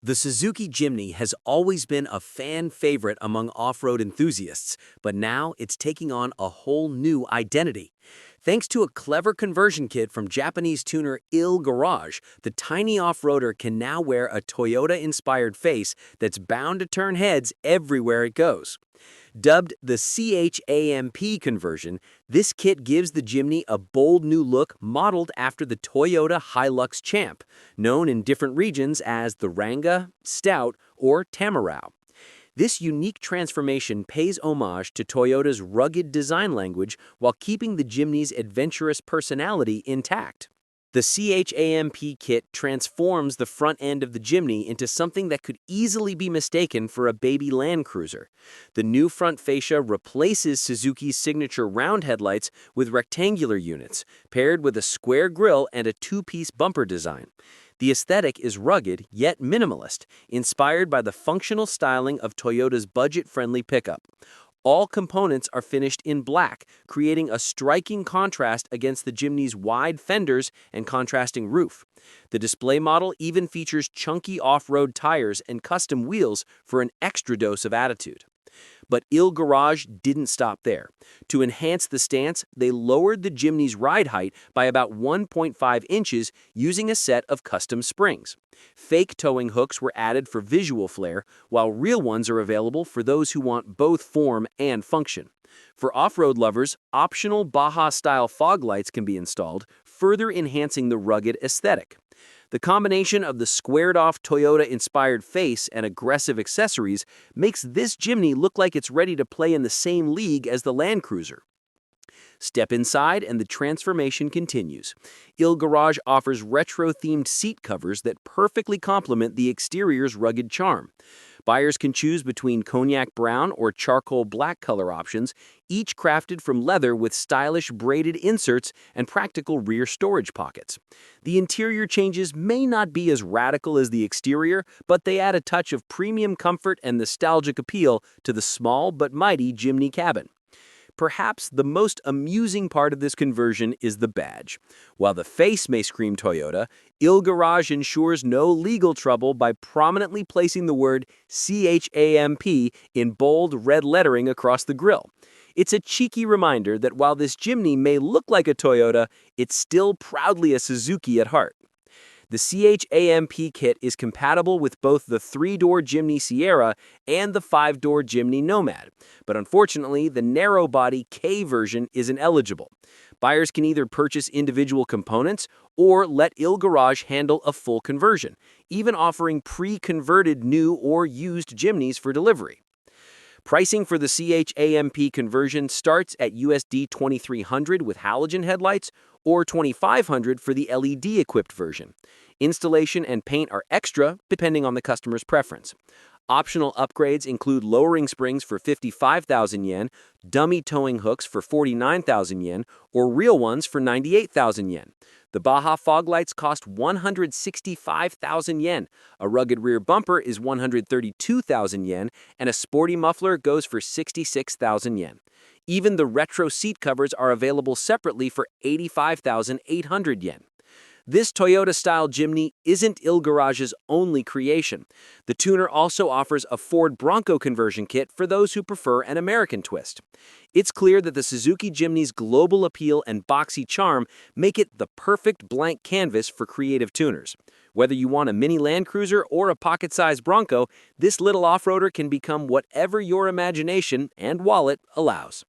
The Suzuki Jimny has always been a fan favorite among off-road enthusiasts, but now it's taking on a whole new identity. Thanks to a clever conversion kit from Japanese tuner Il Garage, the tiny off-roader can now wear a Toyota-inspired face that's bound to turn heads everywhere it goes. Dubbed the CHAMP conversion, this kit gives the Jimny a bold new look modeled after the Toyota Hilux Champ, known in different regions as the Rangga, Stout, or Tamaraw. This unique transformation pays homage to Toyota's rugged design language while keeping the Jimny's adventurous personality intact. The CHAMP kit transforms the front end of the Jimny into something that could easily be mistaken for a baby Land Cruiser. The new front fascia replaces Suzuki's signature round headlights with rectangular units, paired with a square grille and a two-piece bumper design. The aesthetic is rugged yet minimalist, inspired by the functional styling of Toyota's budget-friendly pickup. All components are finished in black, creating a striking contrast against the Jimny's wide fenders and contrasting roof. The display model even features chunky off-road tires and custom wheels for an extra dose of attitude. But Il Garage didn't stop there. To enhance the stance, they lowered the Jimny's ride height by about 1.5 inches using a set of custom springs. Fake towing hooks were added for visual flair, while real ones are available for those who want both form and function. For off-road lovers, optional Baja-style fog lights can be installed, further enhancing the rugged aesthetic. The combination of the squared-off Toyota-inspired face and aggressive accessories makes this Jimny look like it's ready to play in the same league as the Land Cruiser. Step inside and the transformation continues. Il Garage offers retro-themed seat covers that perfectly complement the exterior's rugged charm. Buyers can choose between cognac brown or charcoal black color options, each crafted from leather with stylish braided inserts and practical rear storage pockets. The interior changes may not be as radical as the exterior, but they add a touch of premium comfort and nostalgic appeal to the small but mighty Jimny cabin. Perhaps the most amusing part of this conversion is the badge. While the face may scream Toyota, Il Garage ensures no legal trouble by prominently placing the word CHAMP in bold red lettering across the grille. It's a cheeky reminder that while this Jimny may look like a Toyota, it's still proudly a Suzuki at heart. The CHAMP kit is compatible with both the 3-door Jimny Sierra and the 5-door Jimny Nomad, but unfortunately, the narrow-body K version isn't eligible. Buyers can either purchase individual components or let Il Garage handle a full conversion, even offering pre-converted new or used Jimnys for delivery. Pricing for the CHAMP conversion starts at USD $2,300 with halogen headlights or $2,500 for the LED-equipped version. Installation and paint are extra, depending on the customer's preference. Optional upgrades include lowering springs for 55,000 yen, dummy towing hooks for 49,000 yen, or real ones for 98,000 yen. The Baja fog lights cost 165,000 yen, a rugged rear bumper is 132,000 yen, and a sporty muffler goes for 66,000 yen. Even the retro seat covers are available separately for 85,800 yen. This Toyota-style Jimny isn't Il Garage's only creation. The tuner also offers a Ford Bronco conversion kit for those who prefer an American twist. It's clear that the Suzuki Jimny's global appeal and boxy charm make it the perfect blank canvas for creative tuners. Whether you want a mini Land Cruiser or a pocket-sized Bronco, this little off-roader can become whatever your imagination and wallet allows.